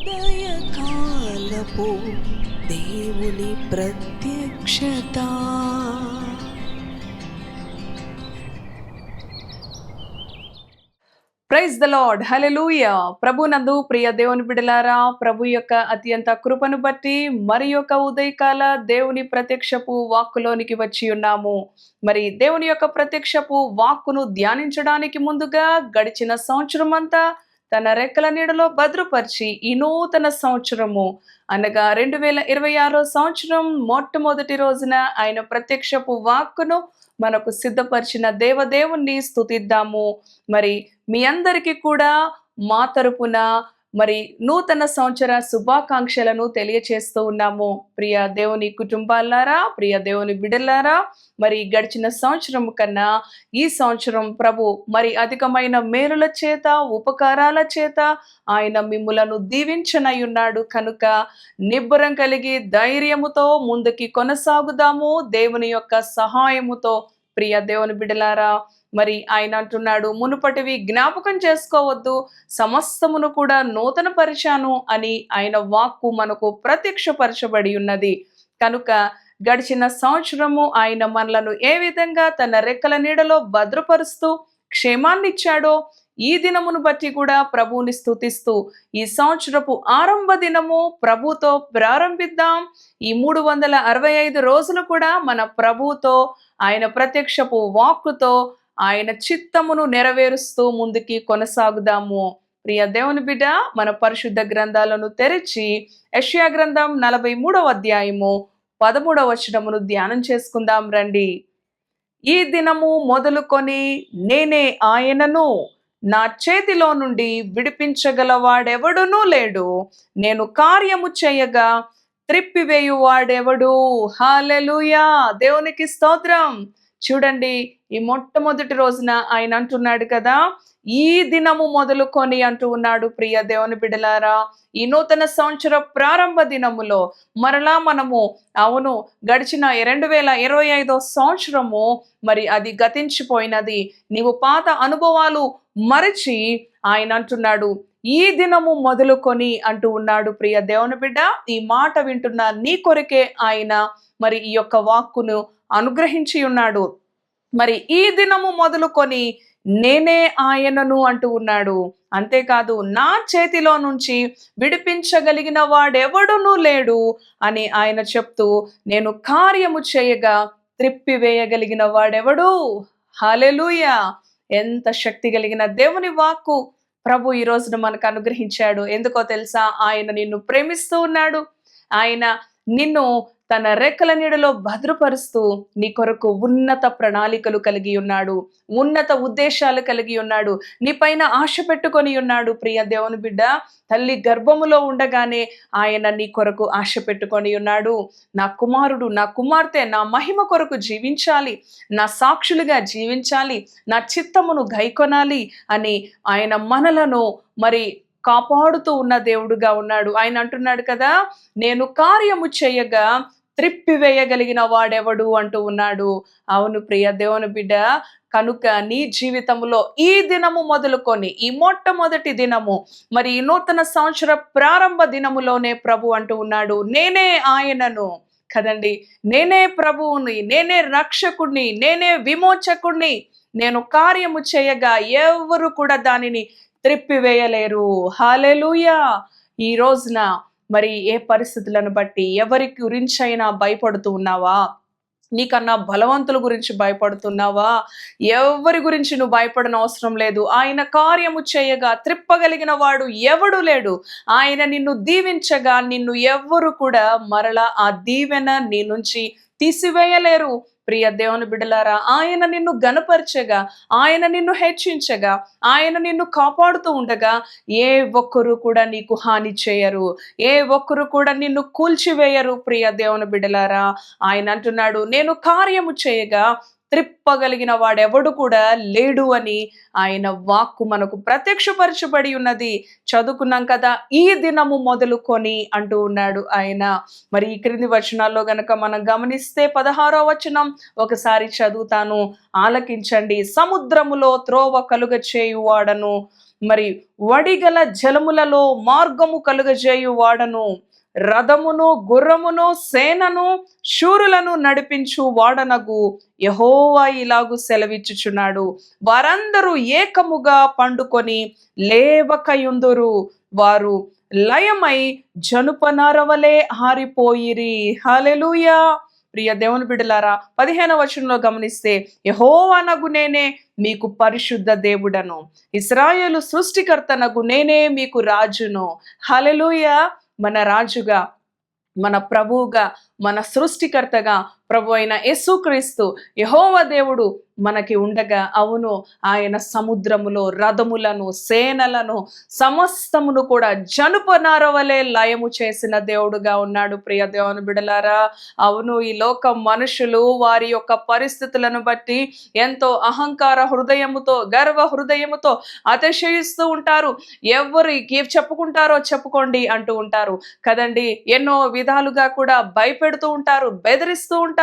ఉదయకాలపు దేవుని ప్రత్యక్షత. ప్రైజ్ ద లార్డ్, హల్లెలూయా. ప్రభునందు ప్రియ దేవుని బిడ్డలారా, ప్రభు యొక్క అత్యంత కృపను బట్టి మరి యొక్క ఉదయకాల దేవుని ప్రత్యక్షపు వాక్కులోనికి వచ్చి ఉన్నాము. మరి దేవుని యొక్క ప్రత్యక్షపు వాక్కును ధ్యానించడానికి ముందుగా గడిచిన సంవత్సరం అంతా తన రెక్కల నీడలో భద్రపరిచి ఈ నూతన సంవత్సరము అనగా 2026 సంవత్సరం మొట్టమొదటి రోజున ఆయన ప్రత్యక్షపు వాక్కును మనకు సిద్ధపరిచిన దేవదేవుణ్ణి స్తుతిద్దాము. మరి మీ అందరికీ కూడా మా తరపున మరి నూతన సంవత్సర శుభాకాంక్షలను తెలియచేస్తూ ఉన్నాము. ప్రియ దేవుని కుటుంబాలారా, ప్రియ దేవుని బిడ్డలారా, మరి గడిచిన సంవత్సరం కన్నా ఈ సంవత్సరం ప్రభు మరి అధికమైన మేలుల చేత, ఉపకారాల చేత ఆయన మిమ్ములను దీవించనై ఉన్నాడు కనుక నిబ్బరం కలిగి ధైర్యముతో ముందుకి కొనసాగుదాము దేవుని యొక్క సహాయముతో. ప్రియ దేవుని బిడ్డలారా, మరి ఆయన అంటున్నాడు, మునుపటివి జ్ఞాపకం చేసుకోవద్దు, సమస్తమును కూడా నూతన పరిచాను అని ఆయన వాక్కు మనకు ప్రత్యక్షపరచబడి ఉన్నది. కనుక గడిచిన సంవత్సరము ఆయన మనలను ఏ విధంగా తన రెక్కల నీడలో భద్రపరుస్తూ క్షేమాన్నిచ్చాడో ఈ దినమును బట్టి కూడా ప్రభువుని స్తుతిస్తూ ఈ సంవత్సరపు ఆరంభ దినము ప్రభుతో ప్రారంభిద్దాం. ఈ 365 రోజులు కూడా మన ప్రభుతో ఆయన ప్రత్యక్షపు వాక్కుతో ఆయన చిత్తమును నెరవేరుస్తూ ముందుకి కొనసాగుదాము. ప్రియ దేవుని బిడ్డ, మన పరిశుద్ధ గ్రంథాలను తెరిచి యెషయా గ్రంథం 43వ అధ్యాయము 13వ వచనమును ధ్యానం చేసుకుందాం రండి. ఈ దినము మొదలుకొని నేనే ఆయనను, నా చేతిలో నుండి విడిపించగలవాడెవడునూ లేడు, నేను కార్యము చేయగా త్రిప్పివేయువాడెవడు. హల్లెలూయా, దేవునికి స్తోత్రం. చూడండి, ఈ మొట్టమొదటి రోజున ఆయన అంటున్నాడు కదా, ఈ దినము మొదలుకొని అంటూ ఉన్నాడు. ప్రియ దేవుని బిడ్డలారా, ఈ నూతన సంవత్సర ప్రారంభ దినములో మరలా మనము అవును గడిచిన 2025 సంవత్సరము మరి అది గతించిపోయినది. నీవు పాత అనుభవాలు మరచి ఆయన అంటున్నాడు, ఈ దినము మొదలుకొని అంటూ ఉన్నాడు. ప్రియ దేవుని బిడ్డ, ఈ మాట వింటున్న నీ కొరకే ఆయన మరి ఈ యొక్క వాక్కును అనుగ్రహించి ఉన్నాడు. మరి ఈ దినము మొదలుకొని నేనే ఆయనను అంటూ ఉన్నాడు. అంతేకాదు, నా చేతిలో నుంచి విడిపించగలిగిన వాడెవడునూ లేడు అని ఆయన చెప్తూ, నేను కార్యము చేయగా త్రిప్పివేయగలిగిన వాడెవడు. హల్లెలూయా, ఎంత శక్తి కలిగిన దేవుని వాక్కు ప్రభు ఈ రోజున మనకు అనుగ్రహించాడు. ఎందుకో తెలుసా? ఆయన నిన్ను ప్రేమిస్తూ ఉన్నాడు. ఆయన నిన్ను తన రెక్కల నీడలో భద్రపరుస్తూ నీ కొరకు ఉన్నత ప్రణాళికలు కలిగి ఉన్నాడు, ఉన్నత ఉద్దేశాలు కలిగి ఉన్నాడు, నీ పైన ఆశ పెట్టుకొని ఉన్నాడు. ప్రియ దేవుని బిడ్డ, తల్లి గర్భములో ఉండగానే ఆయన నీ కొరకు ఆశ పెట్టుకొని ఉన్నాడు. నా కుమారుడు, నా కుమార్తె నా మహిమ కొరకు జీవించాలి, నా సాక్షులుగా జీవించాలి, నా చిత్తమును గైకొనాలి అని ఆయన మనలను మరి కాపాడుతూ ఉన్న దేవుడుగా ఉన్నాడు. ఆయన అంటున్నాడు కదా, నేను కార్యము చేయగా త్రిప్పివేయగలిగిన వాడెవడు అంటూ ఉన్నాడు. అవును ప్రియ దేవుని బిడ్డ, కనుక నీ జీవితంలో ఈ దినము మొదలుకొని ఈ మొట్టమొదటి దినము మరి ఈ నూతన సంవత్సర ప్రారంభ దినములోనే ప్రభు అంటూ ఉన్నాడు, నేనే ఆయనను కదండి, నేనే ప్రభువుని, నేనే రక్షకుడిని, నేనే విమోచకుడిని, నేను కార్యము చేయగా ఎవరు కూడా దానిని త్రిప్పివేయలేరు. హల్లెలూయా. ఈ రోజున మరి ఏ పరిస్థితులను బట్టి ఎవరి గురించైనా భయపడుతూ ఉన్నావా? నీకన్నా బలవంతుల గురించి భయపడుతున్నావా? ఎవరి గురించి నువ్వు భయపడని అవసరం లేదు. ఆయన కార్యము చేయగా త్రిప్పగలిగిన వాడు ఎవడు లేడు. ఆయన నిన్ను దీవించగా నిన్ను ఎవ్వరు కూడా మరలా ఆ దీవెన నీ నుంచి తీసివేయలేరు. ప్రియ దేవుని బిడ్డలారా, ఆయన నిన్ను గణపరచగా, ఆయన నిన్ను హెచ్చించగా, ఆయన నిన్ను కాపాడుతూ ఉండగా ఏ ఒక్కరు కూడా నీకు హాని చేయరు, ఏ ఒక్కరు కూడా నిన్ను కూల్చివేయరు. ప్రియ దేవుని బిడ్డలారా, ఆయన అంటున్నాడు, నేను కార్యము చేయగా త్రిప్పగలిగిన వాడెవడు కూడా లేడు అని ఆయన వాక్కు మనకు ప్రత్యక్షపరచబడి ఉన్నది. చదువుకున్నాం కదా, ఈ దినము మొదలుకొని అంటూ ఉన్నాడు ఆయన. మరి ఈ క్రింది వచనాల్లో గనక మనం గమనిస్తే 16వ వచనం ఒకసారి చదువుతాను, ఆలకించండి. సముద్రములో త్రోవ కలుగ చేయువాడను, మరి వడిగల జలములలో మార్గము కలుగజేయు వాడను, రథమును గుర్రమును సేనను శూరులను నడిపించు వాడనగు యెహోవా ఇలాగు సెలవిచ్చుచున్నాడు, వారందరూ ఏకముగా పండుకొని లేవకయుందురు, వారు లయమై జనుపనారవలే హారిపోయిరి. హల్లెలూయా. ప్రియ దేవుని బిడ్డలారా, 15వ వచనంలో గమనిస్తే, యెహోవానగు నేనే మీకు పరిశుద్ధ దేవుడను, ఇశ్రాయేలు సృష్టికర్తనగు నేనే మీకు రాజును. హల్లెలూయా. మన రాజుగా, మన ప్రభువుగా, మన సృష్టికర్తగా ప్రభు అయిన యేసుక్రీస్తు యెహోవా దేవుడు మనకి ఉండగా, అవును, ఆయన సముద్రములో రథములను సేనలను సమస్తమును కూడా జనుపనారవలే లయము చేసిన దేవుడుగా ఉన్నాడు. ప్రియ దేవుని బిడలారా, అవును, ఈ లోక మనుషులు వారి యొక్క పరిస్థితులను బట్టి ఎంతో అహంకార హృదయముతో, గర్వ హృదయముతో అతిశయిస్తూ ఉంటారు. ఎవరికి చెప్పుకుంటారో చెప్పుకోండి అంటూ ఉంటారు కదండి. ఎన్నో విధాలుగా కూడా భయపెడుతూ ఉంటారు, బెదిరిస్తూ ఉంటారు.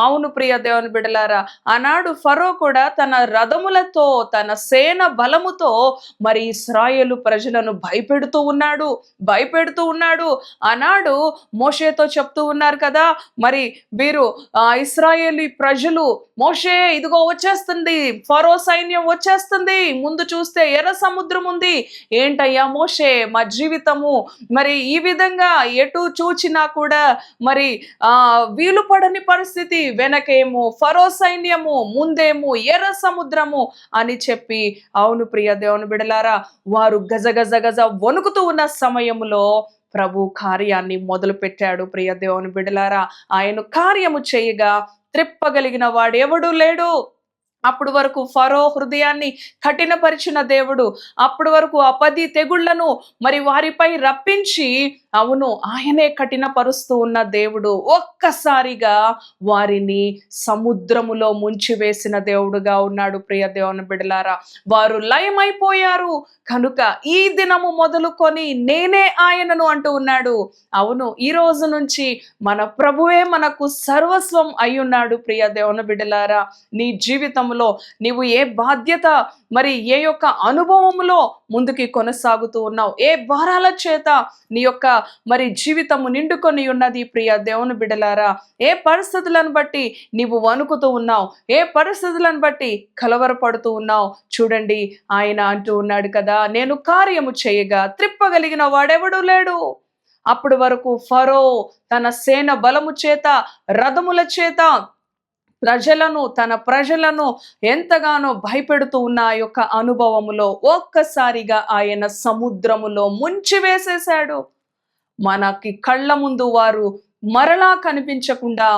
అవును ప్రియ దేవుని బిడ్డలారా, ఆనాడు ఫరో కూడా తన రథములతో, తన సేన బలముతో మరి ఇశ్రాయేలు ప్రజలను భయపెడుతూ ఉన్నాడు. ఆనాడు మోషేతో చెప్తూ ఉన్నారు కదా, మరి వీరు ఇశ్రాయేలు ప్రజలు, మోషే ఇదిగో వచ్చేస్తుంది, ఫరో సైన్యం వచ్చేస్తుంది, ముందు చూస్తే ఎర్ర సముద్రం ఉంది, ఏంటయ్యా మోషే మా జీవితము మరి ఈ విధంగా ఎటు చూచినా కూడా మరి వీలు పడని పరిస్థితి, వెనకేమో ఫరో సైన్యము, ముందేమో ఎర్ర సముద్రము అని చెప్పి, అవును ప్రియ దేవుని బిడలారా, వారు గజ గజ గజ వణుకుతూ ఉన్న సమయంలో ప్రభు కార్యాన్ని మొదలు పెట్టాడు. ప్రియ దేవుని బిడలారా, ఆయన కార్యము చేయగా త్రిప్పగలిగిన వాడు ఎవడు లేడు. అప్పుడు వరకు ఫరో హృదయాన్ని కఠినపరిచిన దేవుడు, అప్పుడు వరకు అపది తెగుళ్లను మరి వారిపై రప్పించి, అవును, ఆయనే కఠినపరుస్తూ ఉన్న దేవుడు ఒక్కసారిగా వారిని సముద్రములో ముంచివేసిన దేవుడుగా ఉన్నాడు. ప్రియ దేవుని బిడ్డలారా, వారు లయమైపోయారు కనుక ఈ దినము మొదలుకొని నేనే ఆయనను అంటూ ఉన్నాడు. అవును, ఈ రోజు నుంచి మన ప్రభువే మనకు సర్వస్వం అయ్యున్నాడు. ప్రియ దేవుని బిడ్డలారా, నీ జీవితంలో నీవు ఏ బాధ్యత మరి ఏ యొక్క అనుభవంలో ముందుకి కొనసాగుతూ ఉన్నావు, ఏ భారాల చేత నీ యొక్క మరి జీవితము నిండుకొని ఉన్నది. ప్రియ దేవుని బిడ్డలారా, ఏ పరిస్థితులను బట్టి నీవు వణుకుతూ ఉన్నావు, ఏ పరిస్థితులను బట్టి కలవరపడుతూ ఉన్నావు, చూడండి ఆయన అంటూ ఉన్నాడు కదా, నేను కార్యము చేయగా త్రిప్పగలిగిన వాడెవడూ లేడు. అప్పటి వరకు ఫరో తన సేన బలము చేత, రథముల చేత తన ప్రజలను ఎంతగానో భయపెడుతూ ఉన్న ఆ యొక్క అనుభవములో ఒక్కసారిగా ఆయన సముద్రములో ముంచివేసేశాడు. మనకి కళ్ళ ముందు వారు మరలా కనిపించకుండా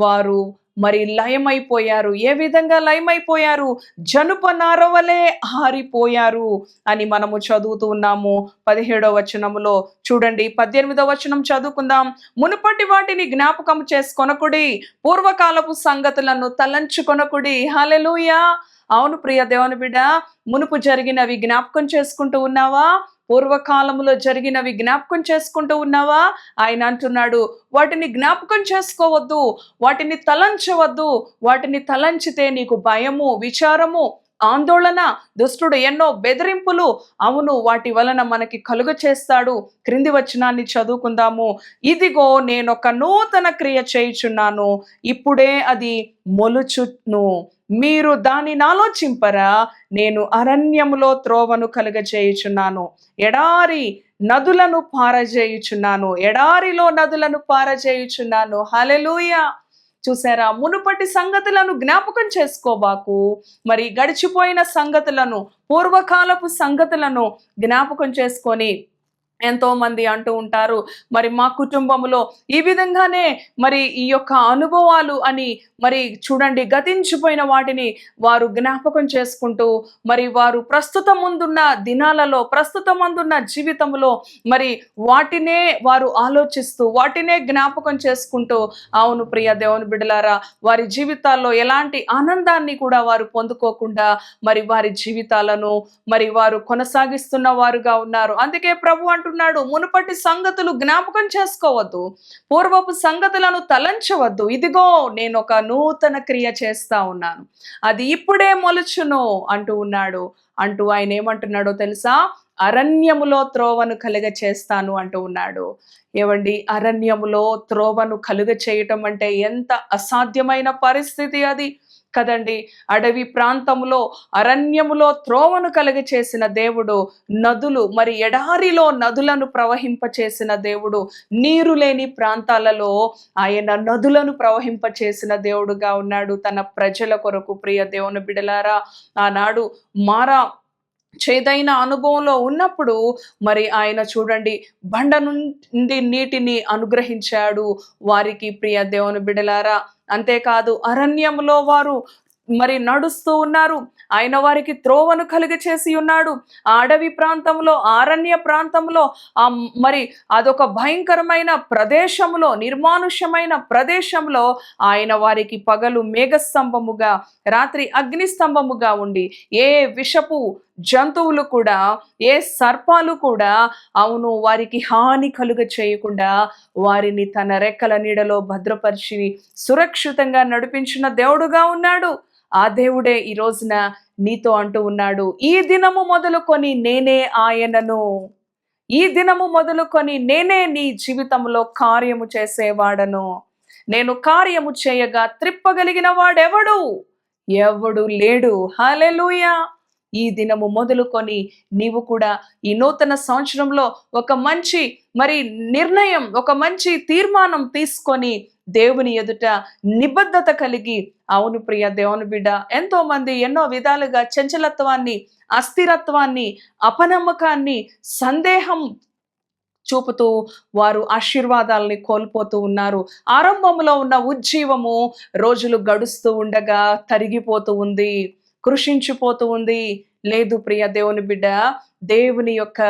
వారు మరి లయమైపోయారు. ఏ విధంగా లయమైపోయారు? జనుపనారవలే హారిపోయారు అని మనము చదువుతూ ఉన్నాము 17వ వచనములో. చూడండి 18వ వచనం చదువుకుందాం. మునుపటి వాటిని జ్ఞాపకం చేసుకొనకుడి, పూర్వకాలపు సంగతులను తలంచుకొనకుడి. హల్లెలూయా. అవును ప్రియ దేవుని బిడ్డ, మునుపు జరిగినవి జ్ఞాపకం చేసుకుంటూ ఉన్నావా? పూర్వకాలంలో జరిగినవి జ్ఞాపకం చేసుకుంటూ ఉన్నావా? ఆయన అంటున్నాడు, వాటిని జ్ఞాపకం చేసుకోవద్దు, వాటిని తలంచవద్దు. వాటిని తలంచితే నీకు భయము, విచారము, ఆందోళన, దుష్టుడు ఎన్నో బెదిరింపులు, అవును, వాటి వలన మనకి కలుగ చేస్తాడు. క్రింది వచనాన్ని చదువుకుందాము. ఇదిగో నేనొక నూతన క్రియ చేయుచున్నాను, ఇప్పుడే అది మొలుచును, మీరు దానిని ఆలోచింపరా? నేను అరణ్యములో త్రోవను కలుగజేయుచున్నాను, ఎడారి నదులను పారజేయుచున్నాను, ఎడారిలో నదులను పారజేయుచున్నాను. హల్లెలూయా. చూసారా, మునుపటి సంగతులను జ్ఞాపకం చేసుకోబాకు. మరి గడిచిపోయిన సంగతులను, పూర్వకాలపు సంగతులను జ్ఞాపకం చేసుకొని, ఎంతో మంది అంటూ ఉంటారు, మరి మా కుటుంబంలో ఈ విధంగానే మరి ఈ యొక్క అనుభవాలు అని, మరి చూడండి గతించిపోయిన వాటిని వారు జ్ఞాపకం చేసుకుంటూ, మరి వారు ప్రస్తుతం ముందున్న దినాలలో, ప్రస్తుతం ముందున్న జీవితంలో మరి వాటినే వారు ఆలోచిస్తూ, వాటినే జ్ఞాపకం చేసుకుంటూ, అవును ప్రియ దేవుని బిడ్డలారా, వారి జీవితాల్లో ఎలాంటి ఆనందాన్ని కూడా వారు పొందుకోకుండా మరి వారి జీవితాలను మరి వారు కొనసాగిస్తున్న వారుగా ఉన్నారు. అందుకే ప్రభు అంటున్నారు, అంటున్నాడు, మునుపటి సంగతులు జ్ఞాపకం చేసుకోవద్దు, పూర్వపు సంగతులను తలంచవద్దు, ఇదిగో నేను ఒక నూతన క్రియ చేస్తా ఉన్నాను, అది ఇప్పుడే మొలుచును అంటూ ఉన్నాడు. అంటూ ఆయన ఏమంటున్నాడో తెలుసా? అరణ్యములో త్రోవను కలుగ చేస్తాను అంటూ ఉన్నాడు. ఏవండి, అరణ్యములో త్రోవను కలుగ చేయటం అంటే ఎంత అసాధ్యమైన పరిస్థితి అది కదండి. అడవి ప్రాంతంలో, అరణ్యములో త్రోవను కలుగ చేసిన దేవుడు, నదులు, మరి ఎడారిలో నదులను ప్రవహింపచేసిన దేవుడు, నీరు లేని ప్రాంతాలలో ఆయన నదులను ప్రవహింపచేసిన దేవుడుగా ఉన్నాడు తన ప్రజల కొరకు. ప్రియ దేవుని బిడలారా, ఆనాడు మారా చేదైన అనుభవంలో ఉన్నప్పుడు మరి ఆయన చూడండి, బండ నుండి నీటిని అనుగ్రహించాడు వారికి. ప్రియ దేవుని బిడలారా, అంతేకాదు అరణ్యంలో వారు మరి నడుస్తూ ఉన్నారు, ఆయన వారికి త్రోవను కలుగ చేసి ఉన్నాడు. ఆ అడవి ప్రాంతంలో, అరణ్య ప్రాంతంలో, మరి అదొక భయంకరమైన ప్రదేశంలో, నిర్మానుష్యమైన ప్రదేశంలో ఆయన వారికి పగలు మేఘస్తంభముగా, రాత్రి అగ్నిస్తంభముగా ఉండి, ఏ విషపు జంతువులు కూడా, ఏ సర్పాలు కూడా అవును వారికి హాని కలుగ చేయకుండా వారిని తన రెక్కల నీడలో భద్రపరిచి సురక్షితంగా నడిపించిన దేవుడుగా ఉన్నాడు. ఆ దేవుడే ఈ రోజున నీతో అంటూ ఉన్నాడు, ఈ దినము మొదలుకొని నేనే ఆయనను, ఈ దినము మొదలుకొని నేనే నీ జీవితంలో కార్యము చేసేవాడను, నేను కార్యము చేయగా త్రిప్పగలిగిన వాడెవడు? ఎవడు లేడు. హల్లెలూయా. ఈ దినము మొదలుకొని నీవు కూడా ఈ నూతన సంవత్సరంలో ఒక మంచి మరి నిర్ణయం, ఒక మంచి తీర్మానం తీసుకొని దేవుని ఎదుట నిబద్ధత కలిగి, అవును ప్రియ దేవుని బిడ్డ, ఎంతో మంది ఎన్నో విధాలుగా చంచలత్వాన్ని, అస్థిరత్వాన్ని, అపనమ్మకాన్ని, సందేహం చూపుతూ వారు ఆశీర్వాదాలని కోల్పోతూ ఉన్నారు. ఆరంభంలో ఉన్న ఉజ్జీవము రోజులు గడుస్తూ ఉండగా తరిగిపోతూ ఉంది, కృషించిపోతూ ఉంది. లేదు ప్రియ దేవుని బిడ్డ, దేవుని యొక్క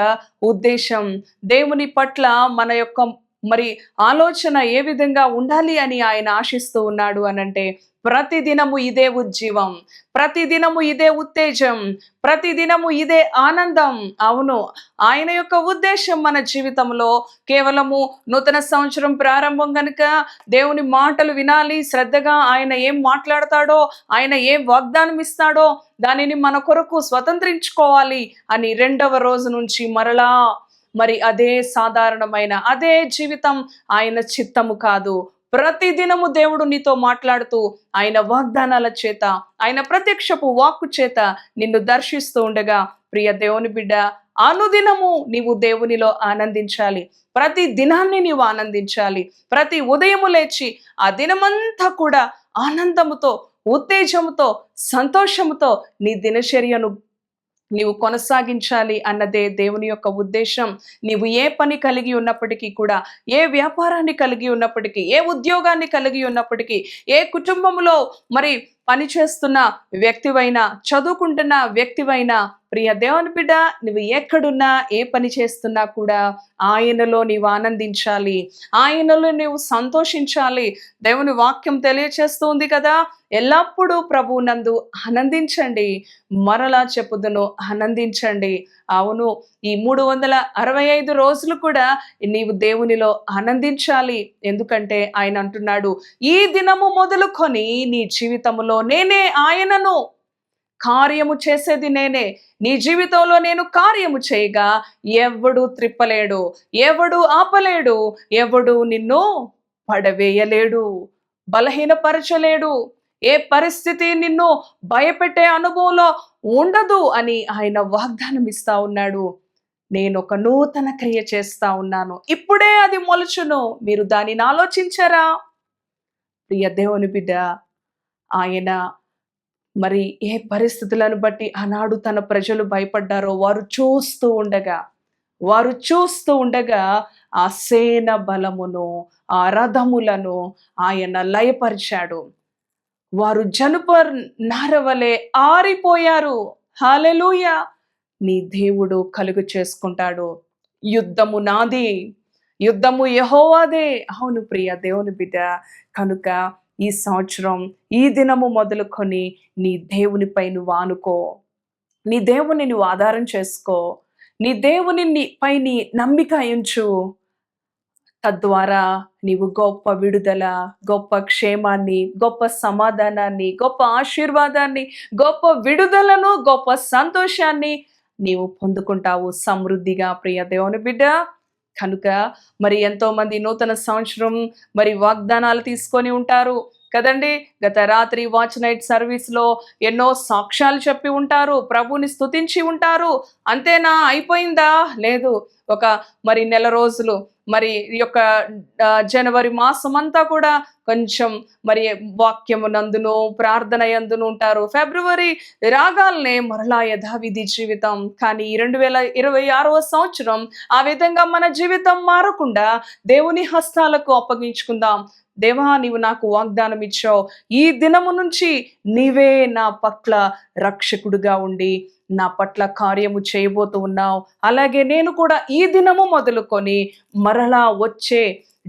ఉద్దేశం, దేవుని పట్ల మన యొక్క మరి ఆలోచన ఏ విధంగా ఉండాలి అని ఆయన ఆశిస్తూ ఉన్నాడు అనంటే, ప్రతిదినము ఇదే ఉజ్జీవం, ప్రతిదినము ఇదే ఉత్తేజం, ప్రతిదినము ఇదే ఆనందం. అవును, ఆయన యొక్క ఉద్దేశం మన జీవితంలో కేవలము నూతన సంవత్సరం ప్రారంభం గనుక దేవుని మాటలు వినాలి శ్రద్ధగా, ఆయన ఏం మాట్లాడతాడో, ఆయన ఏం వాగ్దానం ఇస్తాడో దానిని మన కొరకు స్వతంత్రించుకోవాలి అని రెండవ రోజు నుంచి మరలా మరి అదే సాధారణమైన అదే జీవితం ఆయన చిత్తము కాదు. ప్రతిదినము దేవుడు నీతో మాట్లాడుతూ ఆయన వాగ్దానాల చేత, ఆయన ప్రత్యక్షపు వాక్కు చేత నిన్ను దర్శిస్తూ ఉండగా, ప్రియ దేవుని బిడ్డ, అనుదినము నీవు దేవునిలో ఆనందించాలి. ప్రతి దినాన్ని నీవు ఆనందించాలి. ప్రతి ఉదయము లేచి ఆ దినమంతా కూడా ఆనందముతో, ఉత్తేజముతో, సంతోషముతో నీ దినచర్యను నీవు కొనసాగించాలి అన్నదే దేవుని యొక్క ఉద్దేశం. నీవు ఏ పని కలిగి ఉన్నప్పటికీ కూడా, ఏ వ్యాపారాన్ని కలిగి ఉన్నప్పటికీ, ఏ ఉద్యోగాన్ని కలిగి ఉన్నప్పటికీ, ఏ కుటుంబంలో మరి పనిచేస్తున్న వ్యక్తివైనా, చదువుకుంటున్న వ్యక్తివైనా, ప్రియ దేవుని బిడ్డ, నువ్వు ఎక్కడున్నా, ఏ పని చేస్తున్నా కూడా ఆయనలో నీవు ఆనందించాలి, ఆయనలో నీవు సంతోషించాలి. దేవుని వాక్యం తెలియచేస్తూ ఉంది కదా, ఎల్లప్పుడూ ప్రభువు నందు ఆనందించండి. మరలా చెప్పుదును, ఆనందించండి. అవును, ఈ 365 రోజులు కూడా నీవు దేవునిలో ఆనందించాలి. ఎందుకంటే ఆయన అంటున్నాడు, ఈ దినము మొదలుకొని నీ జీవితంలో నేనే ఆయనను, కార్యము చేసేది నేనే. నీ జీవితంలో నేను కార్యము చేయగా ఎవడు త్రిప్పలేడు, ఎవడు ఆపలేడు, ఎవడు నిన్ను పడవేయలేడు, బలహీనపరచలేడు, ఏ పరిస్థితి నిన్ను భయపెట్టే అనుభవంలో ఉండదు అని ఆయన వాగ్దానం ఇస్తా ఉన్నాడు. నేను ఒక నూతన క్రియ చేస్తా ఉన్నాను, ఇప్పుడే అది మొలుచును. మీరు దానిని ఆలోచించారా? ప్రియ దేవుని బిడ్డ, ఆయన మరి ఏ పరిస్థితులను బట్టి ఆనాడు తన ప్రజలు భయపడ్డారో వారు చూస్తూ ఉండగా ఆ సేన బలమును, ఆ రథములను ఆయన లయపరిచాడు. వారు జనుప నారవలే ఆరిపోయారు. హల్లెలూయా. నీ దేవుడు కలుగు చేసుకుంటాడు. యుద్ధము నాది, యుద్ధము యెహోవాదే. అవును ప్రియ దేవుని బిడ్డ, కనుక ఈ సంవత్సరం ఈ దినము మొదలుకొని నీ దేవునిపై నువ్వు ఆనుకో, నీ దేవుని నువ్వు ఆధారం చేసుకో. నీ దేవుని పైని నమ్మిక ఉంచు. తద్వారా నీవు గొప్ప విడుదల, గొప్ప క్షేమాన్ని, గొప్ప సమాధానాన్ని, గొప్ప ఆశీర్వాదాన్ని, గొప్ప విడుదలను, గొప్ప సంతోషాన్ని నీవు పొందుకుంటావు సమృద్ధిగా ప్రియ దేవుని బిడ్డ. కనుక మరి ఎంతో మంది నూతన సంవత్సరం మరి వాగ్దానాలు తీసుకొని ఉంటారు కదండి. గత రాత్రి వాచ్ నైట్ సర్వీస్లో ఎన్నో సాక్ష్యాలు చెప్పి ఉంటారు, ప్రభుని స్తుతించి ఉంటారు. అంతేనా, అయిపోయిందా? లేదు. ఒక మరి నెల రోజులు మరి ఈ యొక్క జనవరి మాసం అంతా కూడా కొంచెం మరి వాక్యము నందును ప్రార్థన యందును ఉంటారు. ఫిబ్రవరి రాగాలనే మరలా యథావిధి జీవితం. కానీ 2026వ సంవత్సరం ఆ విధంగా మన జీవితం మారకుండా దేవుని హస్తాలకు అప్పగించుకుందాం. దేవా, నీవు నాకు వాగ్దానం ఇచ్చావు, ఈ దినము నుంచి నీవే నా పట్ల రక్షకుడుగా ఉండి నా పట్ల కార్యము చేయబోతూ ఉన్నావు. అలాగే నేను కూడా ఈ దినము మొదలుకొని మరలా వచ్చే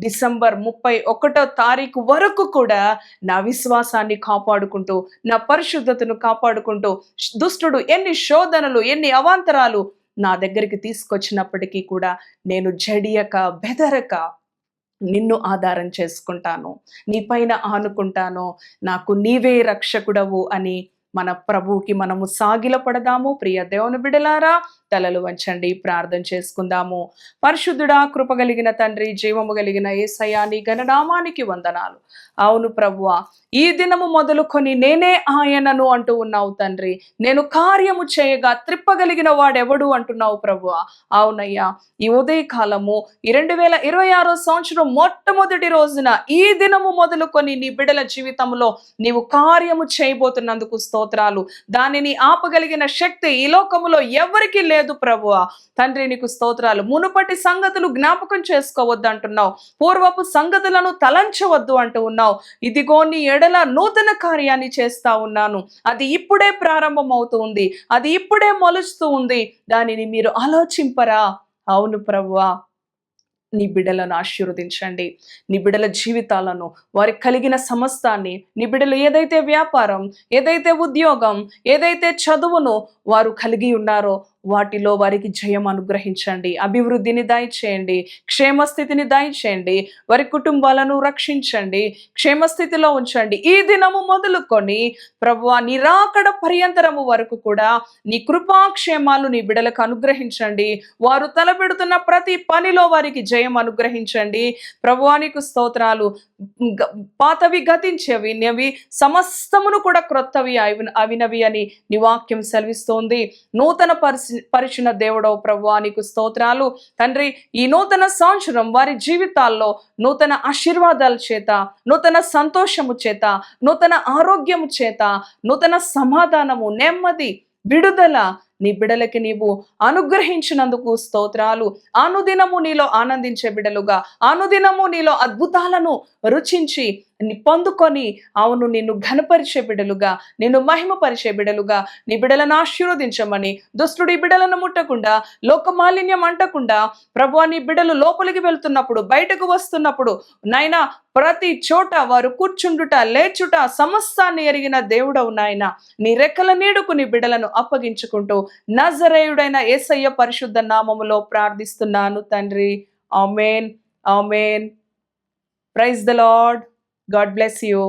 డిసెంబర్ 31వ వరకు కూడా నా విశ్వాసాన్ని కాపాడుకుంటూ, నా పరిశుద్ధతను కాపాడుకుంటూ, దుష్టుడు ఎన్ని శోధనలు, ఎన్ని అవాంతరాలు నా దగ్గరికి తీసుకొచ్చినప్పటికీ కూడా నేను జడియక బెదరక నిన్ను ఆధారం చేసుకుంటాను, నీ పైన ఆనుకుంటాను, నాకు నీవే రక్షకుడవు అని మన ప్రభువుకి మనము సాగిలపడదాము. ప్రియ దేవుని బిడలారా, తలలు వంచండి, ప్రార్థన చేసుకుందాము. పరిశుద్ధుడా, కృపగలిగిన తండ్రి, జీవము కలిగిన యేసయ్యా, నీ ఘననామానికి వందనాలు. అవును ప్రభువా, ఈ దినము మొదలుకొని నేనే ఆయనను అంటూ ఉన్నావు తండ్రి. నేను కార్యము చేయగా త్రిప్పగలిగిన వాడెవడు అంటున్నావు ప్రభువా. అవునయ్యా, ఈ ఉదయకాలము 2026వ సంవత్సరం మొట్టమొదటి రోజున ఈ దినము మొదలుకొని నీ బిడల జీవితంలో నీవు కార్యము చేయబోతున్నందుకు స్తోత్రాలు. దానిని ఆపగలిగిన శక్తి ఈ లోకములో ఎవరికి లేదు ప్రభువా. తండ్రి, నీకు స్తోత్రాలు. మునుపటి సంగతులు జ్ఞాపకం చేసుకోవద్దు అంటున్నావు, పూర్వపు సంగతులను తలంచవద్దు అంటూ ఉన్నావు. ఇదిగో నీ ఎడల నూతన కార్యాన్ని చేస్తా ఉన్నాను, అది ఇప్పుడే ప్రారంభం అవుతుంది, అది ఇప్పుడే మొలుస్తూ ఉంది, దానిని మీరు ఆలోచింపరా? అవును ప్రభువా, నీ బిడ్డలను ఆశీర్వదించండి. నీ బిడ్డల జీవితాలను, వారికి కలిగిన సమస్తాన్ని, నీ బిడ్డలు ఏదైతే వ్యాపారం, ఏదైతే ఉద్యోగం, ఏదైతే చదువును వారు కలిగి ఉన్నారో వాటిలో వారికి జయం అనుగ్రహించండి, అభివృద్ధిని దయచేయండి, క్షేమస్థితిని దయచేయండి, వారి కుటుంబాలను రక్షించండి, క్షేమస్థితిలో ఉంచండి. ఈ దినము మొదలుకొని ప్రభువా, నీ రాకడ పర్యంతరము వరకు కూడా నీ కృపాక్షేమాలు నీ బిడ్డలకు అనుగ్రహించండి. వారు తలపెడుతున్న ప్రతి పనిలో వారికి జయం అనుగ్రహించండి. ప్రభువా, నీకు స్తోత్రాలు. పాతవి గతించేవి, నవి సమస్తమును కూడా క్రొత్తవి అవినవి అని నీ వాక్యం సెలవిస్తోంది. నూతన పరిచిన దేవుడవు ప్రభువా, నీకు స్తోత్రాలు తండ్రి. ఈ నూతన సంవత్సరం వారి జీవితాల్లో నూతన ఆశీర్వాదాల చేత, నూతన సంతోషము చేత, నూతన ఆరోగ్యము చేత, నూతన సమాధానము, నెమ్మది, విడుదల నీ బిడలకి నీవు అనుగ్రహించినందుకు స్తోత్రాలు. అనుదినము నీలో ఆనందించే బిడలుగా, అనుదినము నీలో అద్భుతాలను రుచించి పొందుకొని, అవును, నిన్ను ఘనపరిచే బిడలుగా, నిన్ను మహిమపరిచే బిడలుగా నీ బిడలను ఆశీర్వదించమని, దుష్టుడి బిడలను ముట్టకుండా, లోకమాలిన్యం అంటకుండా ప్రభువా, నీ బిడలు లోపలికి వెళ్తున్నప్పుడు, బయటకు వస్తున్నప్పుడు నాయనా, ప్రతి చోట వారు కూర్చుండుట, లేచుట సమస్తాన్ని ఎరిగిన దేవుడవు నాయన. నీ రెక్కల నీడకు నీ బిడలను అప్పగించుకుంటూ నజరేయుడైన యేసయ్య పరిశుద్ధ నామములో ప్రార్థిస్తున్నాను తండ్రి. ఆమేన్, ఆమేన్. Praise the lord. God bless you.